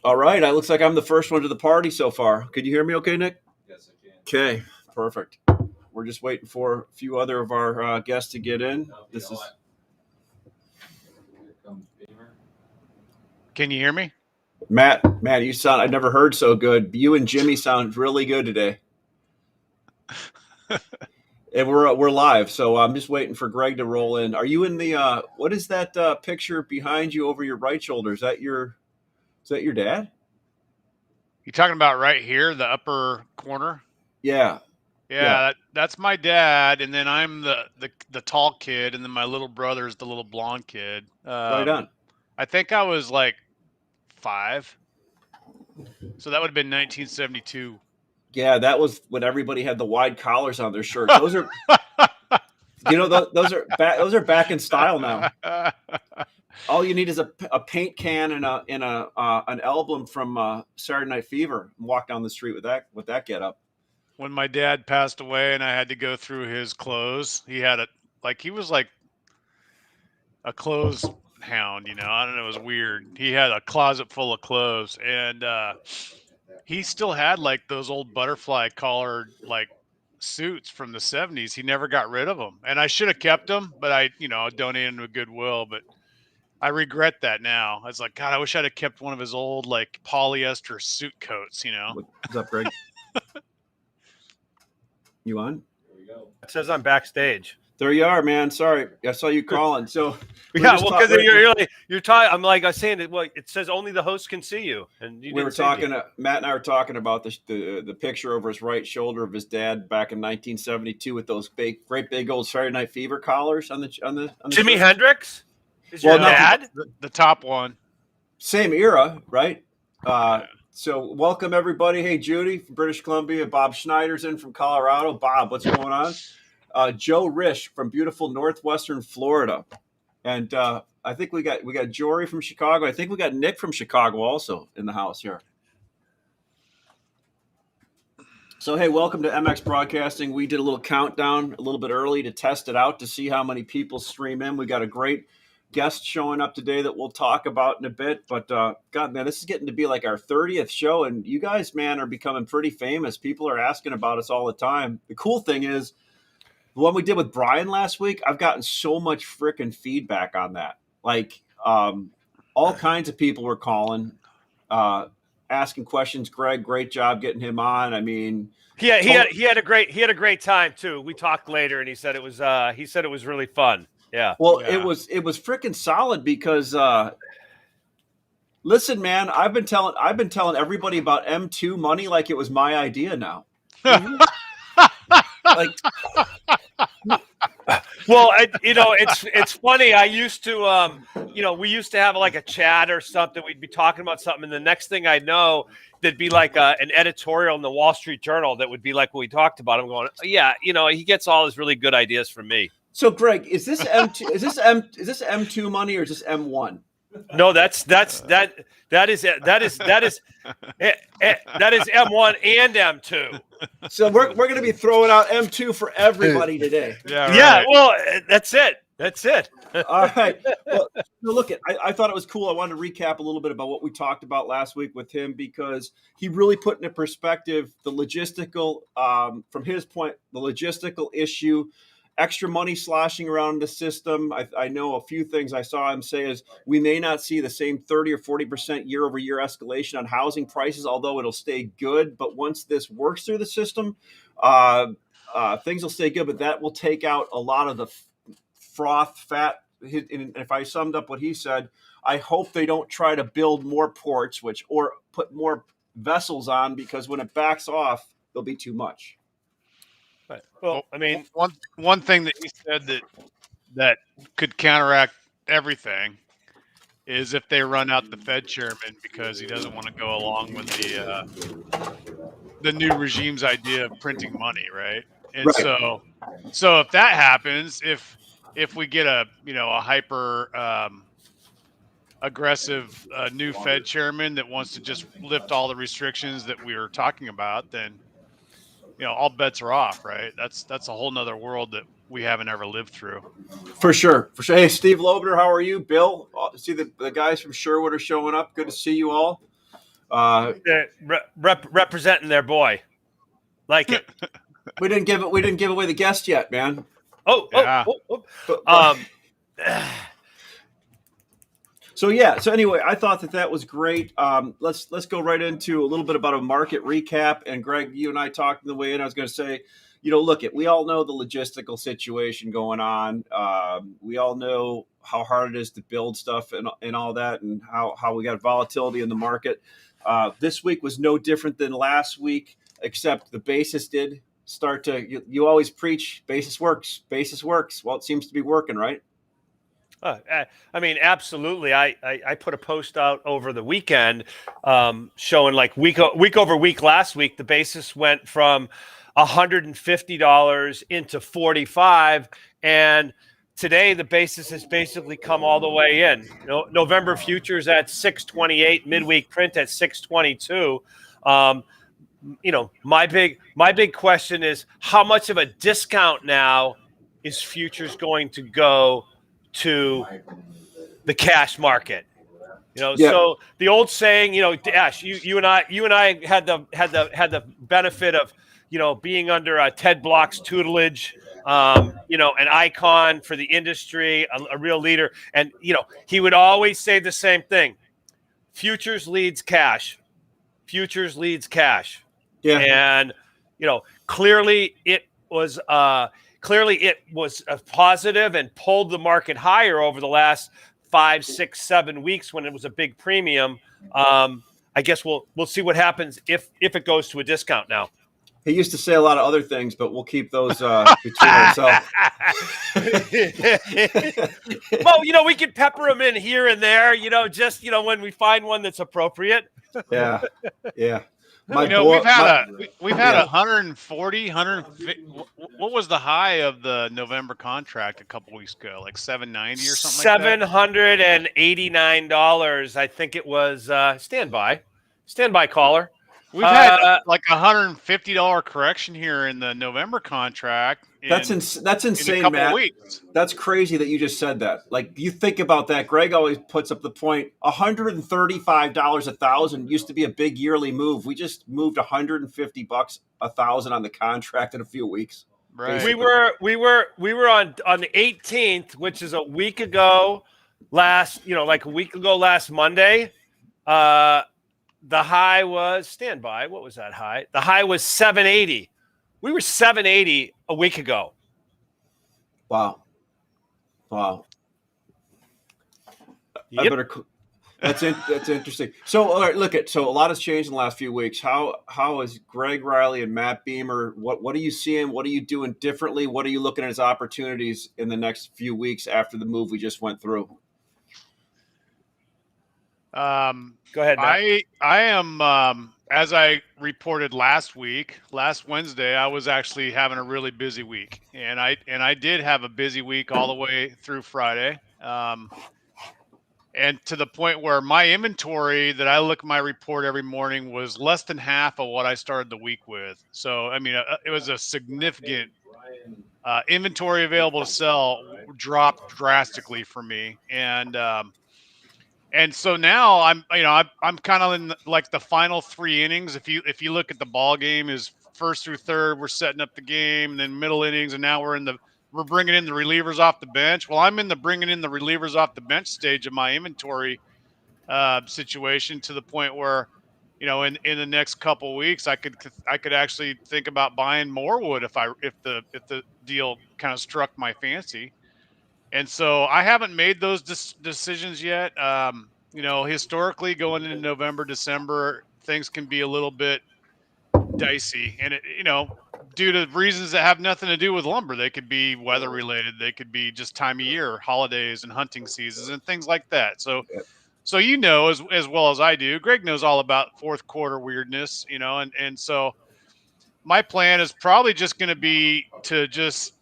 All right. It looks like I'm the first one to the party so far. Could you hear me okay, Nick? Yes, I can. Okay. Perfect. We're just waiting for a few other of our guests to get in. This is Here comes Beymer. Can you hear me? Matt. Matt, you sound, I've never heard so good. You and Jimmy sound really good today. And we're live, so I'm just waiting for Greg to roll in. Are you in the what is that picture behind you over your right shoulder? Is that your dad? You talking about right here, the upper corner? Yeah. Yeah, that's my dad, and then I'm the tall kid, and then my little brother's the little blonde kid. Right on. I think I was like 5, so that would have been 1972. Yeah, that was when everybody had the wide collars on their shirts. Those are, those are back in style now. All you need is a paint can and an album from Saturday Night Fever, and walk down the street with that get up. When my dad passed away, and I had to go through his clothes, he was like a clothes hound, I don't know, it was weird. He had a closet full of clothes, and he still had like those old butterfly collared like suits from the 70s. He never got rid of them, and I should have kept them, but I donated them to Goodwill. But I regret that now. I was like, God, I wish I'd have kept one of his old like polyester suit coats. What's up, Greg? You on? Here we go. It says I'm backstage. There you are, man. Sorry, I saw you calling. So Yeah, well, because you're talking. I'm like I was saying that. Well, it says only the host can see you, and we were talking. Matt and I were talking about the picture over his right shoulder of his dad back in 1972 with those great big old Saturday Night Fever collars on the Jimi shirt. Hendrix. Is your dad the top one? Same era, right? So welcome everybody. Hey, Judy from British Columbia. Bob Schneider's in from Colorado. Bob, what's going on? Joe Risch from beautiful northwestern Florida, and I think we got Jory from Chicago. I think we got Nick from Chicago also in the house here. So hey, welcome to MX Broadcasting. We did a little countdown a little bit early to test it out to see how many people stream in. We got a great guest showing up today that we'll talk about in a bit. But God, man, this is getting to be like our 30th show, and you guys, man, are becoming pretty famous. People are asking about us all the time. The cool thing is, the one we did with Brian last week, I've gotten so much freaking feedback on that. Like all kinds of people were calling, asking questions. Greg, great job getting him on. I mean, he had a great time too. We talked later, and he said it was really fun. Yeah. Well, yeah. it was freaking solid because listen, man, I've been telling everybody about M2 money like it was my idea now. Like, well, it's funny. I used to, we used to have like a chat or something. We'd be talking about something, and the next thing I know, there'd be like an editorial in the Wall Street Journal that would be like what we talked about. I'm going, yeah, he gets all his really good ideas from me. So, Greg, is this M2? Is this M2 money or is this M1? No, that is M1 and M2. So we're going to be throwing out M2 for everybody today. Yeah. Right. Yeah. Well, that's it. All right. Well, look, I thought it was cool. I wanted to recap a little bit about what we talked about last week with him because he really put into perspective the logistical, from his point, the logistical issue. Extra money sloshing around the system. I know a few things I saw him say is we may not see the same 30 or 40% year over year escalation on housing prices, although it'll stay good. But once this works through the system, things will stay good. But that will take out a lot of the fat. And if I summed up what he said, I hope they don't try to build more ports, or put more vessels on, because when it backs off, there'll be too much. Well, I mean, one thing that he said that could counteract everything is if they run out the Fed chairman because he doesn't want to go along with the new regime's idea of printing money, right? And right. So if that happens, if we get a hyper aggressive new Fed chairman that wants to just lift all the restrictions that we were talking about, then all bets are off, right? That's a whole nother world that we haven't ever lived through. For sure. Hey, Steve Loebner, how are you? Bill, see the guys from Sherwood are showing up. Good to see you all. They're representing their boy. Like it. We didn't give away the guest yet, man. Yeah. So yeah. So anyway, I thought that was great. Let's go right into a little bit about a market recap. And Greg, you and I talked on the way in. I was going to say, we all know the logistical situation going on. We all know how hard it is to build stuff and all that, and how we got volatility in the market. This week was no different than last week, except the basis did start to. You always preach basis works. Basis works. Well, it seems to be working, right? I mean, absolutely. I put a post out over the weekend showing like week over week last week, the basis went from $150 into $45, and today the basis has basically come all the way in. November futures at 628, midweek print at 622. My big question is, how much of a discount now is futures going to go to the cash market? So the old saying, Dash, you and I had the benefit of being under Ted Block's tutelage, an icon for the industry, a real leader. And he would always say the same thing: futures leads cash. Futures leads cash. Yeah. And clearly it was a positive and pulled the market higher over the last 5, 6, 7 weeks when it was a big premium. I guess we'll see what happens if it goes to a discount now. He used to say a lot of other things, but we'll keep those between ourselves. Well, we could pepper them in here and there, just when we find one that's appropriate. Yeah. We've had 140, 150. What was the high of the November contract a couple weeks ago? Like 790 or something. $789. I think it was. Standby caller. We've had like $150 correction here in the November contract. That's insane, in a couple Matt. Of weeks. That's crazy that you just said that. Like, you think about that. Greg always puts up the point: $135 a thousand used to be a big yearly move. We just moved $150 a thousand on the contract in a few weeks. Right. We were on the 18th, which is a week ago. Last Monday. The high was standby. What was that high? The high was 780. We were 780 a week ago. Wow. Yep. That's interesting. So, all right, so a lot has changed in the last few weeks. How is Gregg Riley and Matt Beymer? What are you seeing? What are you doing differently? What are you looking at as opportunities in the next few weeks after the move we just went through? Go ahead, Matt. I am, as I reported last Wednesday, I was actually having a really busy week, and I did have a busy week all the way through Friday, and to the point where my inventory that I look at my report every morning was less than half of what I started the week with. So, I mean, it was a significant inventory available to sell dropped drastically for me, and so now I'm kind of in the final 3 innings. If you look at the ball game, is first through third, we're setting up the game, and then middle innings, and now we're bringing in the relievers off the bench. Well, I'm in the bringing in the relievers off the bench stage of my inventory situation, to the point where, in the next couple of weeks, I could actually think about buying more wood if the deal kind of struck my fancy. And so I haven't made those decisions yet. Historically, going into November, December, things can be a little bit dicey, and due to reasons that have nothing to do with lumber. They could be weather related. They could be just time of year, holidays and hunting seasons and things like that. So as well as I do, Greg knows all about fourth quarter weirdness, and so my plan is probably just going to be to just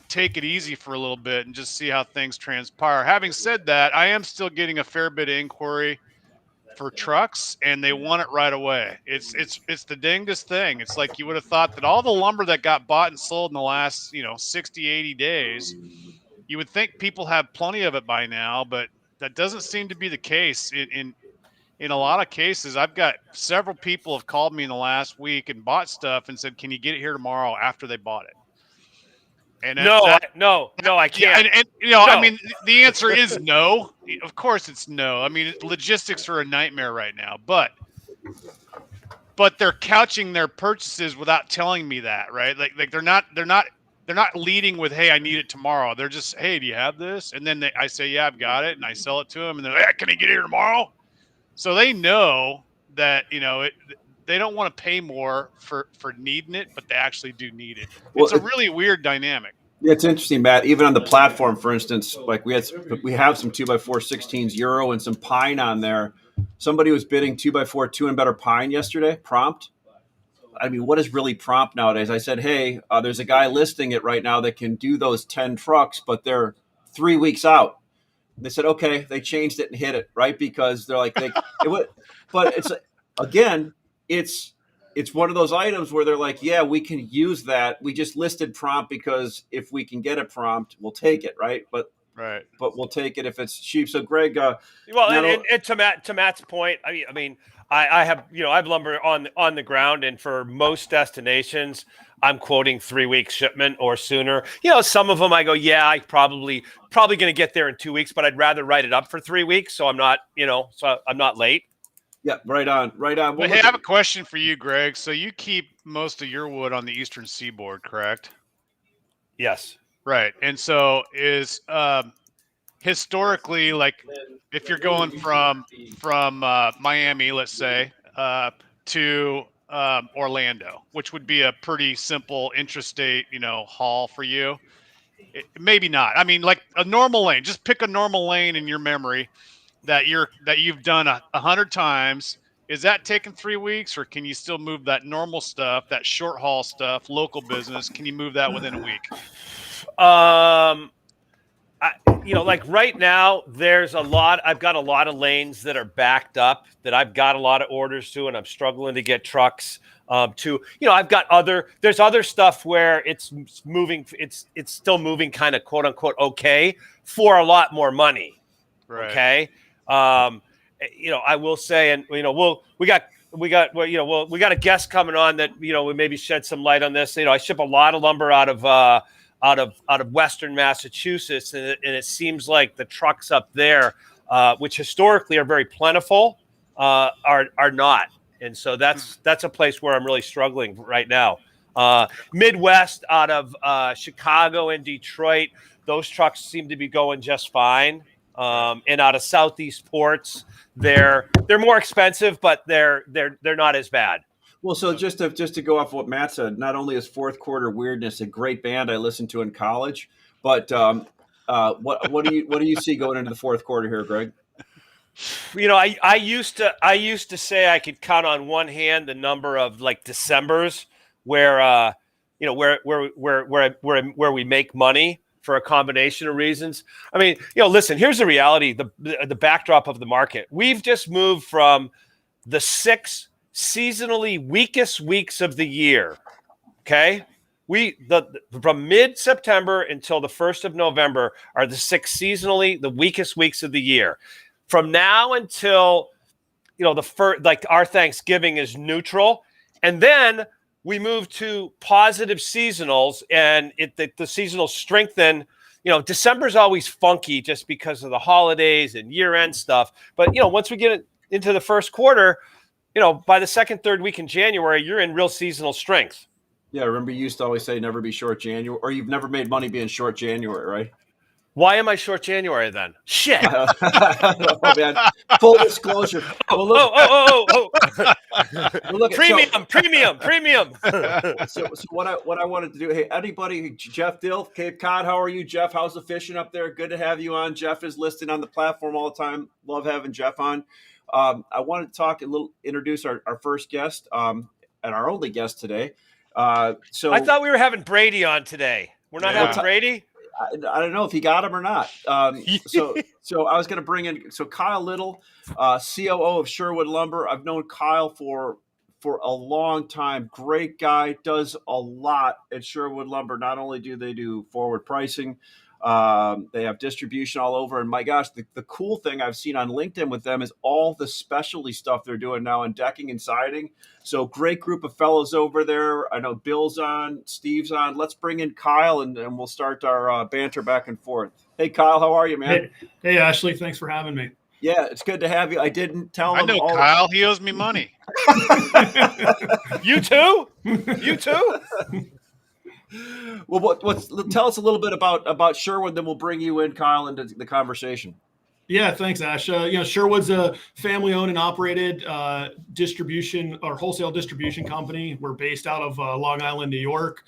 take it easy for a little bit and just see how things transpire. Having said that, I am still getting a fair bit of inquiry for trucks, and they want it right away. It's the dangest thing. It's like you would have thought that all the lumber that got bought and sold in the last 60, 80 days, you would think people have plenty of it by now, but that doesn't seem to be the case. In a lot of cases, I've got several people have called me in the last week and bought stuff and said, "Can you get it here tomorrow?" After they bought it. And No, I can't. And No. I mean, the answer is no. Of course, it's no. I mean, logistics are a nightmare right now, but they're couching their purchases without telling me that, right? Like they're not leading with, "Hey, I need it tomorrow." They're just, "Hey, do you have this?" And then I say, "Yeah, I've got it," and I sell it to them, and they're like, "Hey, can I get it here tomorrow?" So they know that they don't want to pay more for needing it, but they actually do need it. It's a really weird dynamic. Yeah, it's interesting, Matt. Even on the platform, for instance, like we have some 2x4 16s Euro and some pine on there. Somebody was bidding 2x4 2 and better pine yesterday, prompt. I mean, what is really prompt nowadays? I said, hey, there's a guy listing it right now that can do those 10 trucks, but they're 3 weeks out. They said, okay, they changed it and hit it, right? Because they're like, but it's, again, it's one of those items where they're like, yeah, we can use that. We just listed prompt because if we can get it prompt, we'll take it, right? But we'll take it if it's cheap. So, Greg, and to Matt's point, I mean, I have I have lumber on the ground, and for most destinations, I'm quoting 3 weeks shipment or sooner. Some of them I go, yeah, I probably going to get there in 2 weeks, but I'd rather write it up for 3 weeks, so I'm not late. Yeah, right on. But hey, I have a question for you, Greg. So you keep most of your wood on the Eastern Seaboard, correct? Yes. Right. And so is historically, like if you're going from Miami, let's say, to Orlando, which would be a pretty simple intrastate, haul for you. Maybe not. I mean, like a normal lane. Just pick a normal lane in your memory that you've done 100 times. Is that taking 3 weeks, or can you still move that normal stuff, that short haul stuff, local business? Can you move that within a week? Like right now, I've got a lot of lanes that are backed up that I've got a lot of orders to, and I'm struggling to get trucks to. There's other stuff where it's moving. It's still moving kind of quote unquote okay for a lot more money. Right. Okay. I will say, and we got a guest coming on that we maybe shed some light on this. I ship a lot of lumber out of Western Massachusetts, and it seems like the trucks up there, which historically are very plentiful, are not, and so that's a place where I'm really struggling right now. Midwest, out of Chicago and Detroit, those trucks seem to be going just fine. And out of Southeast ports, they're more expensive, but they're not as bad. Well, so just to go off what Matt said, not only is Fourth Quarter Weirdness a great band I listened to in college, but what do you see going into the fourth quarter here, Greg? I used to say I could count on one hand the number of like Decembers where we make money for a combination of reasons. I mean, listen, here's the reality, the backdrop of the market. We've just moved from the 6 seasonally weakest weeks of the year. Okay. From mid-September until the 1st of November are the 6 seasonally the weakest weeks of the year. From now until, the first, like our Thanksgiving is neutral. And then we move to positive seasonals, and the seasonals strengthen. December's always funky just because of the holidays and year-end stuff. But, once we get into the first quarter, by the second, third week in January, you're in real seasonal strength. Yeah, remember you used to always say never be short January, or you've never made money being short January, right? Why am I short January then? Shit. Oh, man. Full disclosure. Oh. Well, look, Premium. So what I wanted to do, hey, anybody, Jeff Dill, Cape Cod, how are you, Jeff? How's the fishing up there? Good to have you on. Jeff is listed on the platform all the time. Love having Jeff on. I wanted to introduce our first guest and our only guest today. So I thought we were having Brady on today. We're not having Brady? I don't know if he got him or not. So I was going to bring in Kyle Little, COO of Sherwood Lumber. I've known Kyle for a long time. Great guy, does a lot at Sherwood Lumber. Not only do they do forward pricing, they have distribution all over. And my gosh, the cool thing I've seen on LinkedIn with them is all the specialty stuff they're doing now in decking and siding. So great group of fellows over there. I know Bill's on, Steve's on. Let's bring in Kyle and we'll start our banter back and forth. Hey, Kyle, how are you, man? Hey, Ashley, thanks for having me. Yeah, it's good to have you. I didn't tell him. I know Kyle. He owes me money. You too? You too? Well, tell us a little bit about Sherwood, then we'll bring you in, Kyle, into the conversation. Yeah, thanks, Ash. Sherwood's a family-owned and operated distribution or wholesale distribution company. We're based out of Long Island, New York.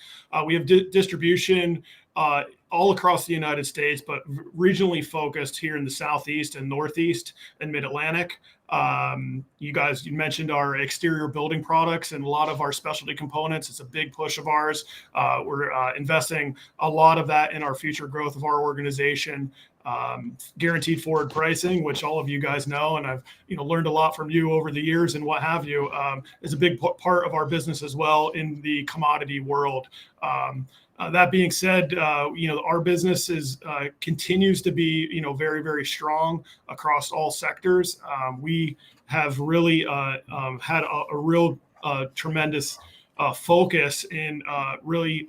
We have distribution all across the United States, but regionally focused here in the Southeast and Northeast and Mid-Atlantic. You mentioned our exterior building products and a lot of our specialty components. It's a big push of ours. We're investing a lot of that in our future growth of our organization. Guaranteed forward pricing, which all of you guys know, and I've learned a lot from you over the years and what have you, is a big part of our business as well in the commodity world. That being said, our business continues to be very, very strong across all sectors. We have really had a real tremendous focus in really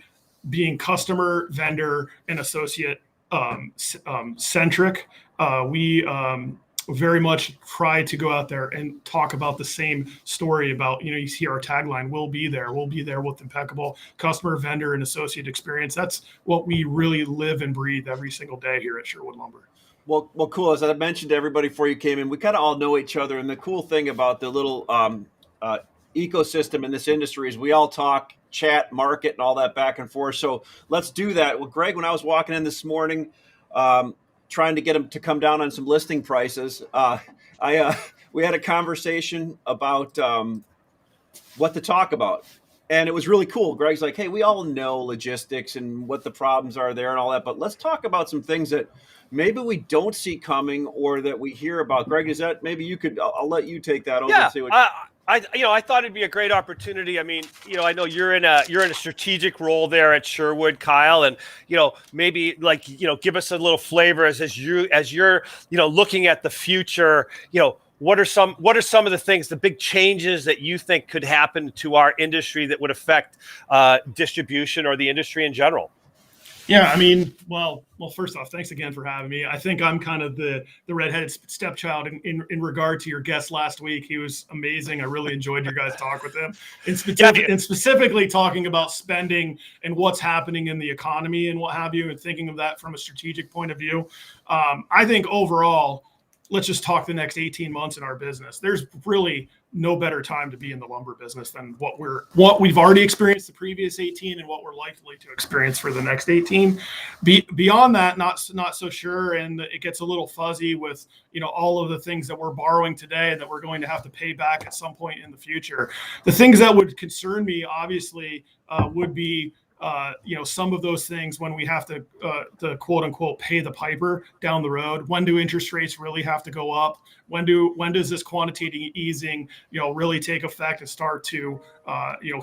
being customer, vendor, and associate centric. We very much try to go out there and talk about the same story about, you see our tagline, we'll be there with impeccable customer, vendor, and associate experience. That's what we really live and breathe every single day here at Sherwood Lumber. Well, cool. As I mentioned to everybody before you came in, we kind of all know each other. And the cool thing about the little ecosystem in this industry is we all talk, chat, market, and all that back and forth. So let's do that. Well, Greg, when I was walking in this morning, trying to get him to come down on some listing prices, we had a conversation about what to talk about. And it was really cool. Greg's like, hey, we all know logistics and what the problems are there and all that, but let's talk about some things that maybe we don't see coming or that we hear about. Greg, is that maybe you could? I'll let you take that over. Yeah, and see what I thought it'd be a great opportunity. I mean, I know you're in a strategic role there at Sherwood, Kyle, and maybe give us a little flavor as you're looking at the future. What are some of the things, the big changes that you think could happen to our industry that would affect distribution or the industry in general? Yeah, I mean, well, first off, thanks again for having me. I think I'm kind of the redheaded stepchild in regard to your guest last week. He was amazing. I really enjoyed your guys' talk with him, and specifically talking about spending and what's happening in the economy and what have you, and thinking of that from a strategic point of view. I think overall, let's just talk the next 18 months in our business. There's really no better time to be in the lumber business than what we've already experienced the previous 18 and what we're likely to experience for the next 18. Beyond that, not so sure, and it gets a little fuzzy with all of the things that we're borrowing today and that we're going to have to pay back at some point in the future. The things that would concern me, obviously, would be some of those things when we have to quote unquote pay the piper down the road. When do interest rates really have to go up? When does this quantitative easing really take effect and start to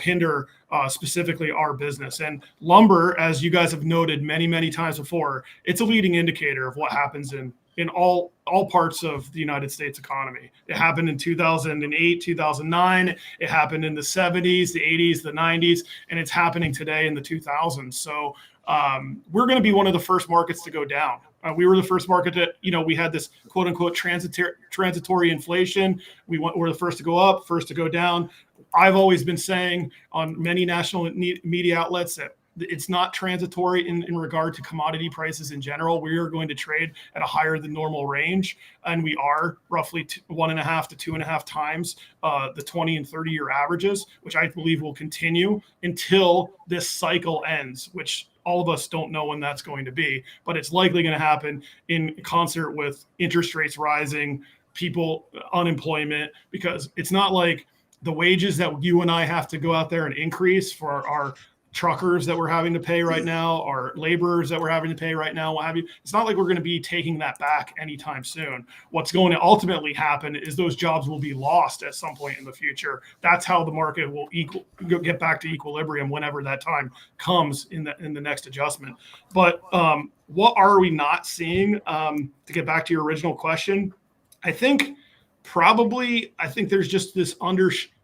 hinder specifically our business? And lumber, as you guys have noted many times before, it's a leading indicator of what happens in all parts of the United States economy. It happened in 2008, 2009. It happened in the 70s, the 80s, the 90s, and it's happening today in the 2000s. So we're going to be one of the first markets to go down. We were the first market that, we had this quote unquote transitory inflation. We're the first to go up, first to go down. I've always been saying on many national media outlets that it's not transitory in regard to commodity prices in general. We are going to trade at a higher than normal range, and we are roughly 1.5 to 2.5 times the 20 and 30-year averages, which I believe will continue until this cycle ends, which all of us don't know when that's going to be, but it's likely going to happen in concert with interest rates rising, unemployment, because it's not like the wages that you and I have to go out there and increase for our truckers that we're having to pay right now, our laborers that we're having to pay right now, what have you. It's not like we're going to be taking that back anytime soon. What's going to ultimately happen is those jobs will be lost at some point in the future. That's how the market will get back to equilibrium whenever that time comes in the next adjustment. But what are we not seeing? To get back to your original question, I think there's just this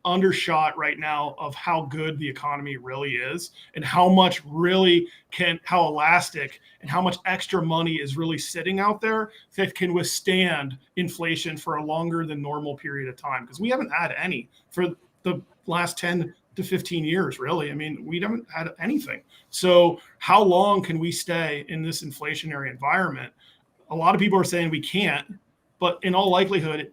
undershot right now of how good the economy really is, and how much how elastic and how much extra money is really sitting out there that can withstand inflation for a longer than normal period of time. Because we haven't had any for the last 10 to 15 years, really. I mean, we haven't had anything. So how long can we stay in this inflationary environment? A lot of people are saying we can't, but in all likelihood,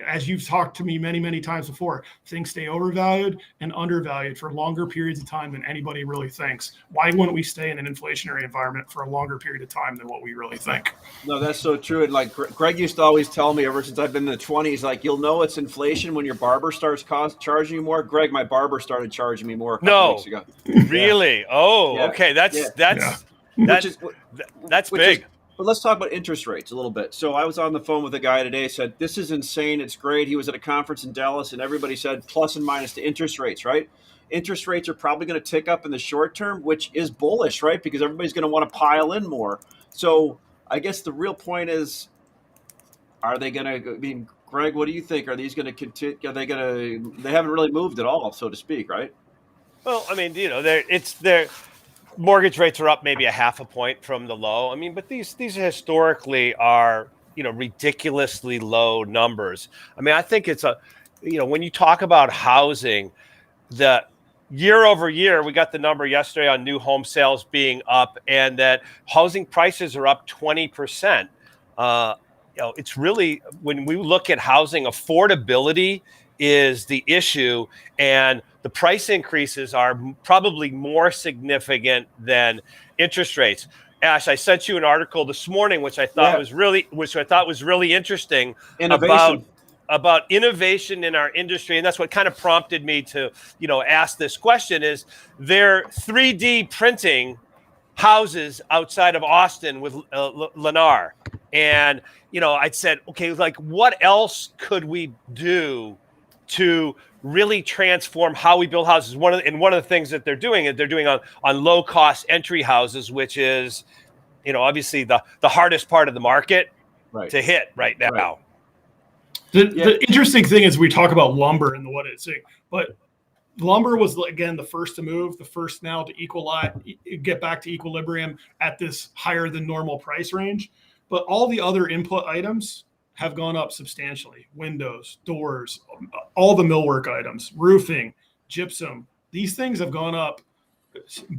as you've talked to me many, many times before, things stay overvalued and undervalued for longer periods of time than anybody really thinks. Why wouldn't we stay in an inflationary environment for a longer period of time than what we really think? No, that's so true. And like Greg used to always tell me ever since I've been in the 20s, like, you'll know it's inflation when your barber starts charging you more. Greg, my barber started charging me more a couple weeks ago. Really? Yeah. Oh, Yeah. okay. That's big. But let's talk about interest rates a little bit. So I was on the phone with a guy today, said, this is insane. It's great. He was at a conference in Dallas, and everybody said plus and minus to interest rates, right? Interest rates are probably going to tick up in the short term, which is bullish, right? Because everybody's going to want to pile in more. So I guess the real point is, are they going to, I mean, Greg, what do you think? Are these going to continue? Are they going to, they haven't really moved at all, so to speak, right? Well, I mean, they're mortgage rates are up maybe 0.5 point from the low. I mean, but these historically are, ridiculously low numbers. I mean, I think it's when you talk about housing, the year over year, we got the number yesterday on new home sales being up, and that housing prices are up 20%. It's really, when we look at housing, affordability is the issue, and the price increases are probably more significant than interest rates. Ash, I sent you an article this morning, which I thought was really interesting about innovation in our industry, and that's what kind of prompted me to, ask this question. Is they're 3D printing houses outside of Austin with Lennar, and I'd said, okay, like, what else could we do to really transform how we build houses? One of the things that they're doing on low cost entry houses, which is, obviously the hardest part of the market to hit right now. Right. The interesting thing is we talk about lumber and what it's saying, but lumber was, again, the first to move, the first now to get back to equilibrium at this higher than normal price range. But all the other input items have gone up substantially. Windows, doors, all the millwork items, roofing, gypsum, these things have gone up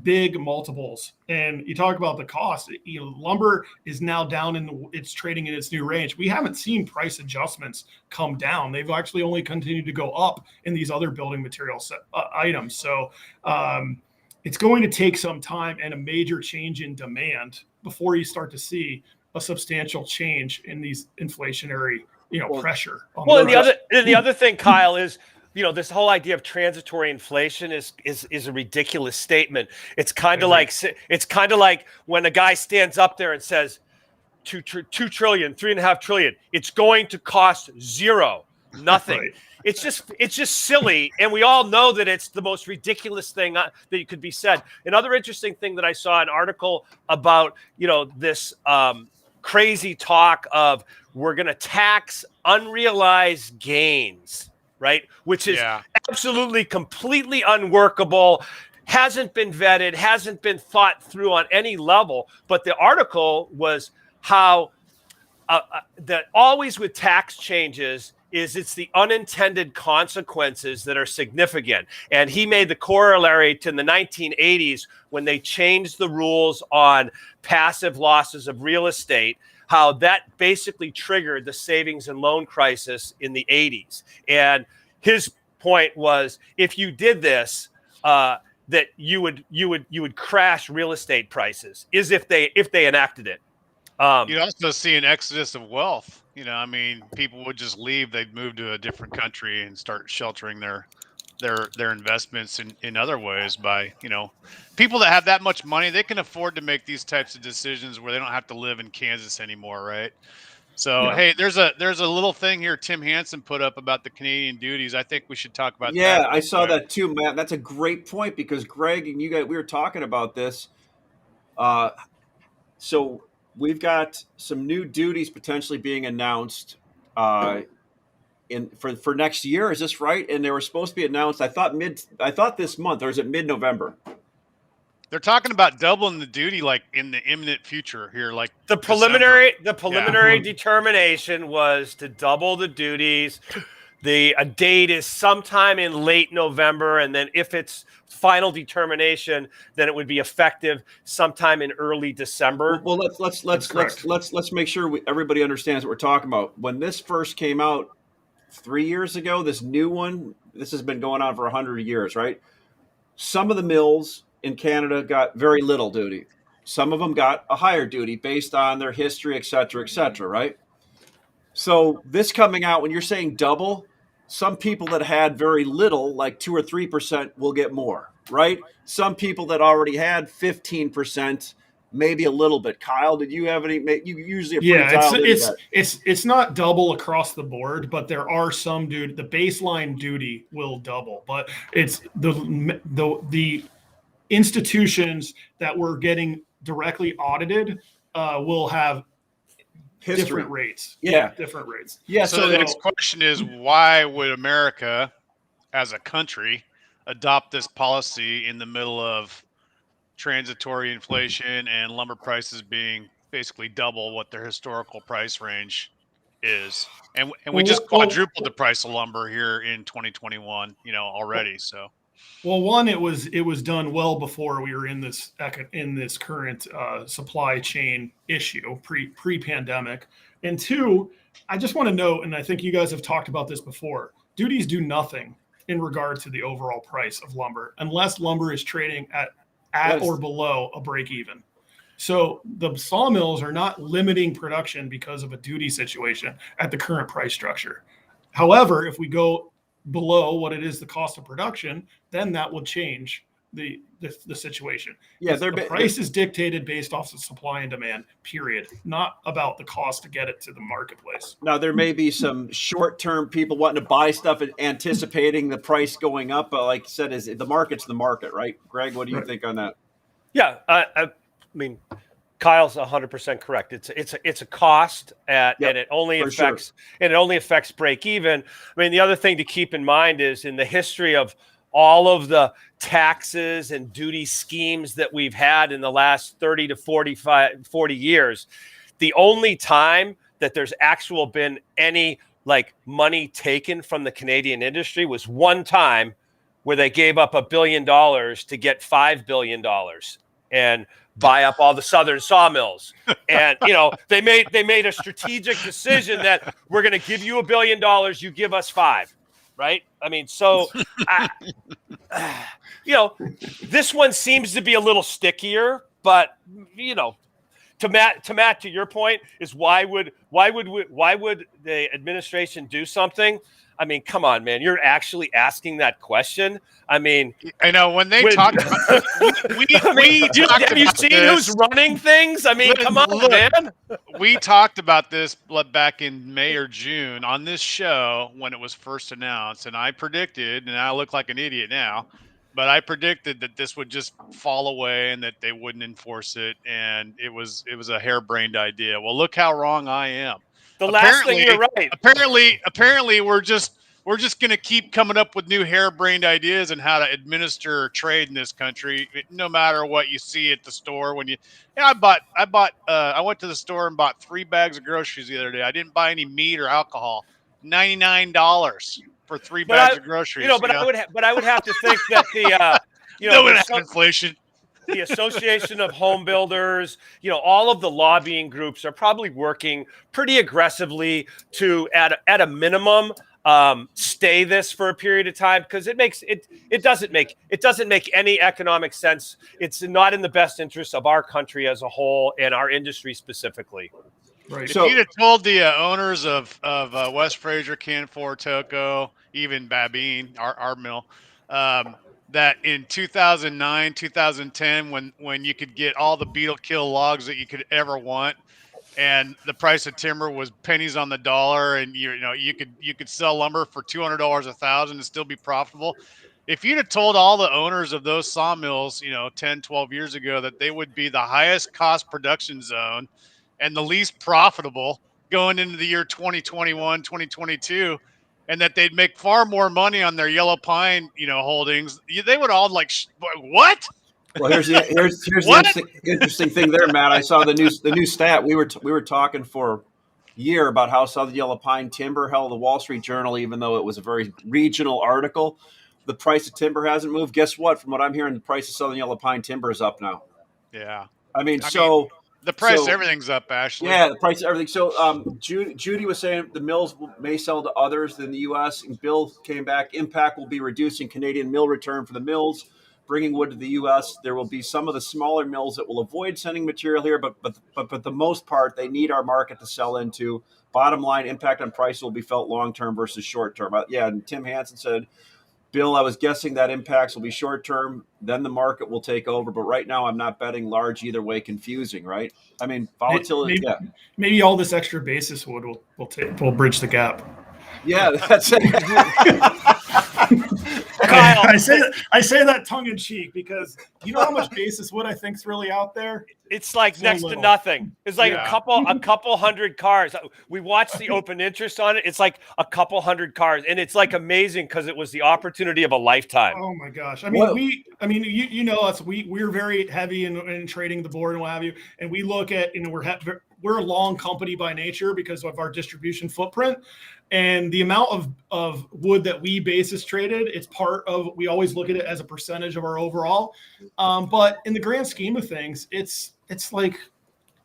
big multiples. And you talk about the cost, lumber is now down it's trading in its new range. We haven't seen price adjustments come down. They've actually only continued to go up in these other building materials items. So it's going to take some time and a major change in demand before you start to see a substantial change in these inflationary, pressure. And the other thing, Kyle, is, this whole idea of transitory inflation is a ridiculous statement. It's kind of like when a guy stands up there and says 2 trillion, 3.5 trillion. It's going to cost zero, nothing. Right. It's just silly, and we all know that it's the most ridiculous thing that could be said. Another interesting thing that I saw an article about, this crazy talk of we're going to tax unrealized gains, right? Which is absolutely completely unworkable, hasn't been vetted, hasn't been thought through on any level. But the article was how that always with tax changes is it's the unintended consequences that are significant. And he made the corollary to the 1980s when they changed the rules on passive losses of real estate, how that basically triggered the savings and loan crisis in the 80s. And his point was, if you did this, that you would crash real estate prices, is if they enacted it. You'd also see an exodus of wealth. People would just leave. They'd move to a different country and start sheltering their their investments in other ways by, people that have that much money, they can afford to make these types of decisions where they don't have to live in Kansas anymore, right? So, hey, there's a little thing here Tim Hansen put up about the Canadian duties. I think we should talk about that. Yeah, I saw that too, Matt. That's a great point because Greg and you guys, we were talking about this. So we've got some new duties potentially being announced for next year. Is this right? And they were supposed to be announced. I thought this month, or is it mid-November? They're talking about doubling the duty like in the imminent future here, like the preliminary determination was to double the duties. The date is sometime in late November, and then if it's final determination, then it would be effective sometime in early December. Well, let's make sure everybody understands what we're talking about. When this first came out 3 years ago, this new one, this has been going on for 100 years, right? Some of the mills in Canada got very little duty. Some of them got a higher duty based on their history, et cetera, right? So this coming out, when you're saying double, some people that had very little, like 2 or 3%, will get more, right? Some people that already had 15%, maybe a little bit. Kyle, did you have any? You usually it's not double across the board, but there are some the baseline duty will double, but it's the institutions that were getting directly audited will have different rates. Yeah, different rates. Yeah. So the next question is, why would America, as a country, adopt this policy in the middle of transitory inflation and lumber prices being basically double what their historical price range is? And we just quadrupled the price of lumber here in 2021, already. So. Well, one, it was done well before we were in this current supply chain issue pre-pandemic, and two, I just want to note, and I think you guys have talked about this before, duties do nothing in regard to the overall price of lumber unless lumber is trading at or below a break even. So the sawmills are not limiting production because of a duty situation at the current price structure. However, if we go below what it is the cost of production, then that will change the situation. Yeah, the price is dictated based off of supply and demand, period, not about the cost to get it to the marketplace. Now, there may be some short-term people wanting to buy stuff and anticipating the price going up, but like I said, the market's the market, right? Greg, what do you think on that? Yeah, I mean, Kyle's 100% correct. It's a cost and it only affects break even. I mean, the other thing to keep in mind is in the history of all of the taxes and duty schemes that we've had in the last 30 to 40 years, the only time that there's been any like money taken from the Canadian industry was one time where they gave up $1 billion to get $5 billion and buy up all the southern sawmills. And, they made a strategic decision that we're going to give you $1 billion, you give us 5, right? I mean, so, this one seems to be a little stickier, but, to Matt, to your point is why would the administration do something? I mean, come on, man. You're actually asking that question. I mean, I know when they talked about have you seen who's running things? I mean, come on, man. We talked about this back in May or June on this show when it was first announced, and I predicted, and I look like an idiot now, but I predicted that this would just fall away and that they wouldn't enforce it, and it was a harebrained idea. Well, look how wrong I am. Last thing, you're right. Apparently, we're just going to keep coming up with new harebrained ideas on how to administer trade in this country, no matter what you see at the store. I went to the store and bought 3 bags of groceries the other day. I didn't buy any meat or alcohol. $99 for 3 bags of groceries. I would have to think that inflation. The Association of Home Builders, all of the lobbying groups are probably working pretty aggressively to, at a minimum, stay this for a period of time because it doesn't make any economic sense. It's not in the best interest of our country as a whole and our industry specifically. Right. If you'd have told the owners of West Fraser, Canfor, Toco, even Babine, our mill, that in 2009, 2010, when you could get all the beetle kill logs that you could ever want, and the price of timber was pennies on the dollar, and you could sell lumber for $200 1,000 and still be profitable. If you'd have told all the owners of those sawmills, 10, 12 years ago that they would be the highest cost production zone and the least profitable going into the year 2021, 2022, and that they'd make far more money on their yellow pine, holdings, they would all what? Well, here's the interesting thing there, Matt. I saw the new stat. We were talking for a year about how Southern Yellow Pine timber held the Wall Street Journal, even though it was a very regional article. The price of timber hasn't moved. Guess what? From what I'm hearing, the price of Southern Yellow Pine timber is up now. Yeah. I mean, the price of everything's up, Ashley. Yeah, the price of everything. So Judy was saying the mills may sell to others in the U.S. And Bill came back. Impact will be reducing Canadian mill return for the mills, bringing wood to the U.S. There will be some of the smaller mills that will avoid sending material here, but the most part, they need our market to sell into. Bottom line, impact on price will be felt long-term versus short-term. And Tim Hansen said, Bill, I was guessing that impacts will be short-term, then the market will take over. But right now, I'm not betting large either way. Confusing, right? I mean, volatility. Maybe all this extra basis wood will bridge the gap. Yeah, that's it. Kyle, I say that tongue in cheek because you know how much basis wood I think's really out there. It's like so next little. To nothing. It's like a couple hundred cars. We watched the open interest on it. It's like a couple hundred cars, and it's like amazing because it was the opportunity of a lifetime. Oh my gosh! I mean, you know us. We're very heavy in trading the board and what have you, and we look at we're a long company by nature because of our distribution footprint. And the amount of wood that we basis traded, it's part of, we always look at it as a percentage of our overall. But in the grand scheme of things, it's like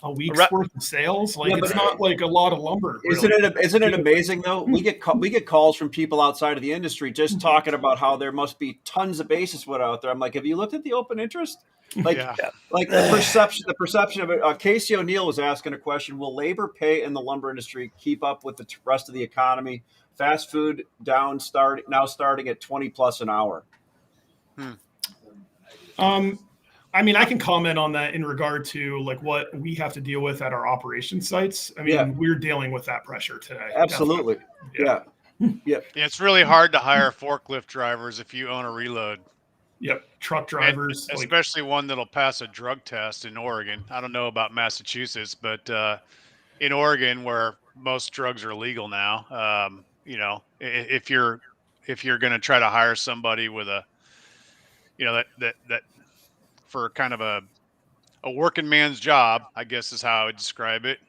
a week's worth of sales. Like it's not like a lot of lumber. Really. Isn't it amazing though? We get calls from people outside of the industry just talking about how there must be tons of basis wood out there. I'm like, have you looked at the open interest? Like the perception of it. Casey O'Neill was asking a question: will labor pay in the lumber industry keep up with the rest of the economy? Fast food now starting at $20+ an hour. I mean, I can comment on that in regard to like what we have to deal with at our operation sites. I mean, we're dealing with that pressure today. Absolutely. Yeah. It's really hard to hire forklift drivers if you own a reload. Yep, truck drivers, and especially one that'll pass a drug test in Oregon. I don't know about Massachusetts, but in Oregon, where most drugs are legal now, if you're going to try to hire somebody with a, that for kind of a working man's job, I guess is how I would describe it.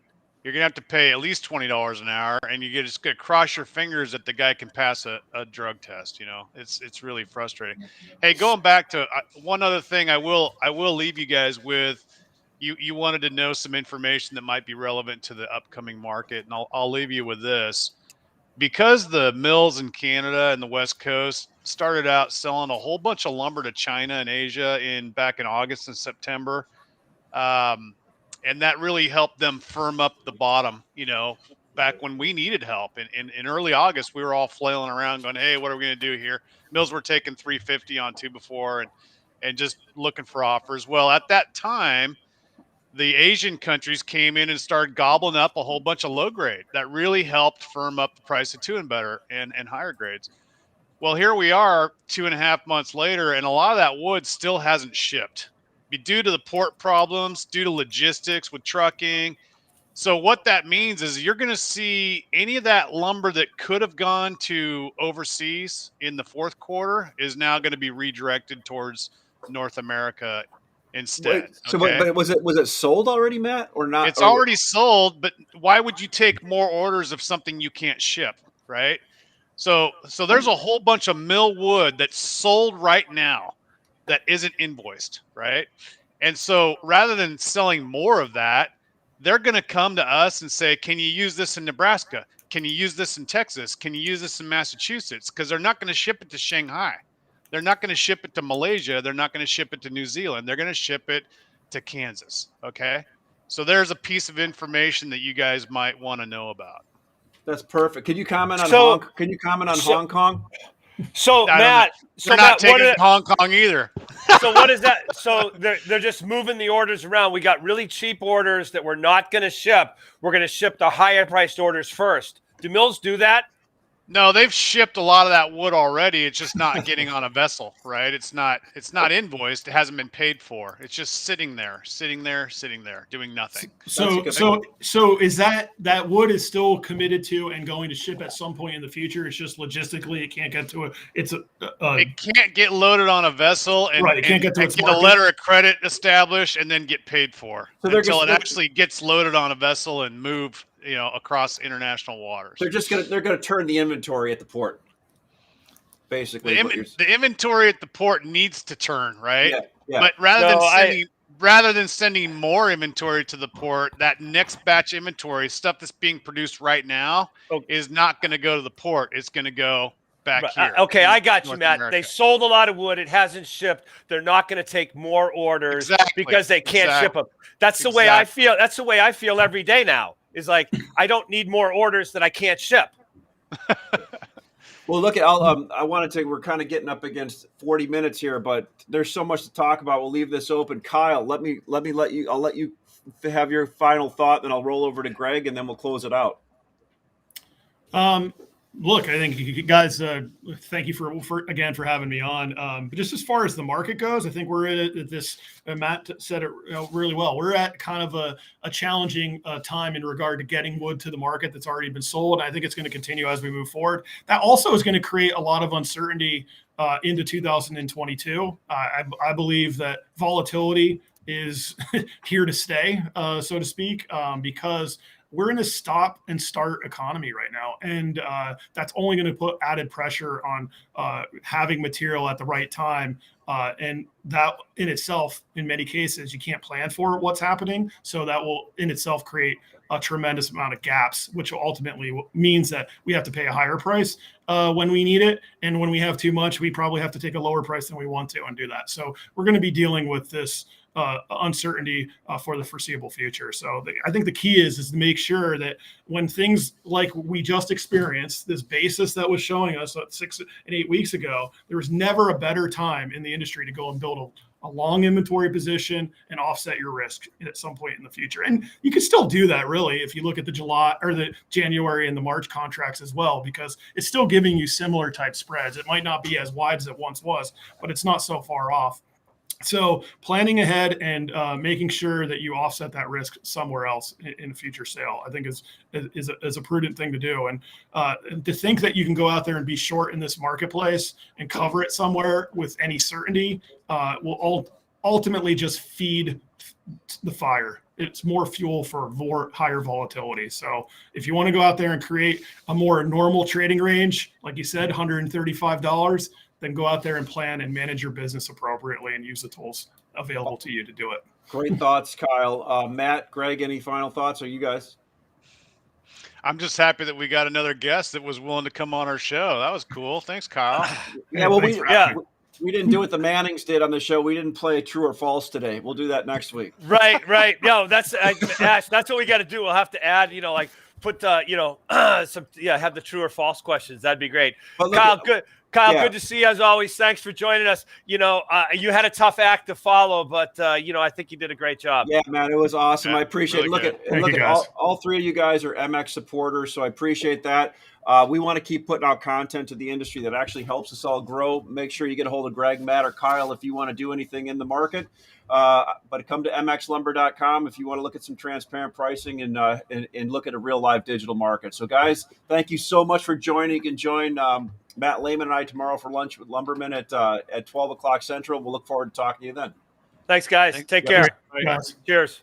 You're going to have to pay at least $20 an hour, and you're just going to cross your fingers that the guy can pass a drug test. It's really frustrating. Hey, going back to one other thing, I will leave you guys with. You wanted to know some information that might be relevant to the upcoming market, and I'll leave you with this. Because the mills in Canada and the West Coast started out selling a whole bunch of lumber to China and Asia back in August and September. And that really helped them firm up the bottom, back when we needed help. In early August, we were all flailing around going, hey, what are we going to do here? Mills were taking $350 on 2 before and just looking for offers. Well, at that time, the Asian countries came in and started gobbling up a whole bunch of low grade. That really helped firm up the price of 2 and better and higher grades. Well, here we are 2.5 months later, and a lot of that wood still hasn't shipped. Due to the port problems, due to logistics with trucking. So what that means is you're going to see any of that lumber that could have gone to overseas in the fourth quarter is now going to be redirected towards North America instead. But was it sold already, Matt, or not? It's already sold, but why would you take more orders of something you can't ship, right? So there's a whole bunch of mill wood that's sold right now that isn't invoiced, right? And so rather than selling more of that, they're going to come to us and say, can you use this in Nebraska? Can you use this in Texas? Can you use this in Massachusetts? Because they're not going to ship it to Shanghai. They're not going to ship it to Malaysia. They're not going to ship it to New Zealand. They're going to ship it to Kansas, okay? So there's a piece of information that you guys might want to know about. That's perfect. Can you comment on Hong Kong? So I don't know. Matt, They're not taking it to Hong Kong either. so what is that? So they're just moving the orders around. We got really cheap orders that we're not going to ship. We're going to ship the higher priced orders first. Do mills do that? No, they've shipped a lot of that wood already. It's just not getting on a vessel, right? It's not invoiced. It hasn't been paid for. It's just sitting there, doing nothing. So is that wood is still committed to and going to ship at some point in the future? It's just logistically it can't get to it. It can't get loaded on a vessel and, right, it can't get to its market. A letter of credit established and then get paid for until it they're actually gets loaded on a vessel and moved, across international waters. They're gonna turn the inventory at the port. Basically, the inventory at the port needs to turn, right? Yeah. But rather than sending more inventory to the port, that next batch inventory, stuff that's being produced right now, is not going to go to the port. It's going to go back here. Okay, I got you, Matt. America. They sold a lot of wood. It hasn't shipped. They're not going to take more orders because they can't ship them. That's the way I feel. That's the way I feel every day now. Is like I don't need more orders that I can't ship. Well, look, I want to take. We're kind of getting up against 40 minutes here, but there's so much to talk about. We'll leave this open. Kyle, let you. I'll let you have your final thought, then I'll roll over to Greg, and then we'll close it out. Look, I think you guys, thank you for having me on. But just as far as the market goes, I think we're at this, Matt said it really well. We're at kind of a challenging time in regard to getting wood to the market that's already been sold. I think it's going to continue as we move forward. That also is going to create a lot of uncertainty into 2022. I believe that volatility is here to stay, so to speak, because we're in a stop and start economy right now. And that's only going to put added pressure on having material at the right time. And that in itself, in many cases, you can't plan for what's happening. So that will in itself create a tremendous amount of gaps, which ultimately means that we have to pay a higher price when we need it. And when we have too much, we probably have to take a lower price than we want to and do that. So we're going to be dealing with this uncertainty for the foreseeable future. So I think the key is to make sure that when things like we just experienced, this basis that was showing us 6 and 8 weeks ago, there was never a better time in the industry to go and build a long inventory position and offset your risk at some point in the future. And you can still do that really if you look at the July or the January and the March contracts as well, because it's still giving you similar type spreads. It might not be as wide as it once was, but it's not so far off. So planning ahead and making sure that you offset that risk somewhere else in a future sale, I think is a prudent thing to do. And to think that you can go out there and be short in this marketplace and cover it somewhere with any certainty will ultimately just feed the fire. It's more fuel for higher volatility. So if you want to go out there and create a more normal trading range, like you said, $135, then go out there and plan and manage your business appropriately and use the tools available to you to do it. Great thoughts, Kyle. Matt, Greg, any final thoughts? Or you guys? I'm just happy that we got another guest that was willing to come on our show. That was cool. Thanks, Kyle. Yeah, well, we didn't do what the Mannings did on the show. We didn't play true or false today. We'll do that next week. Right. No, that's what we got to do. We'll have to add, put have the true or false questions. That'd be great. Kyle, good. Kyle, good to see you as always. Thanks for joining us. You had a tough act to follow, but I think you did a great job. Yeah, man, it was awesome. Yeah, I appreciate really it. Look at all three of you guys are MX supporters, so I appreciate that. We want to keep putting out content to the industry that actually helps us all grow. Make sure you get a hold of Greg, Matt, or Kyle if you want to do anything in the market. But come to mxlumber.com if you want to look at some transparent pricing and look at a real live digital market. So, guys, thank you so much for joining. You can join Matt Lehman and I tomorrow for lunch with Lumberman at 12 o'clock Central. We'll look forward to talking to you then. Thanks, guys. Take care. Thanks. Cheers.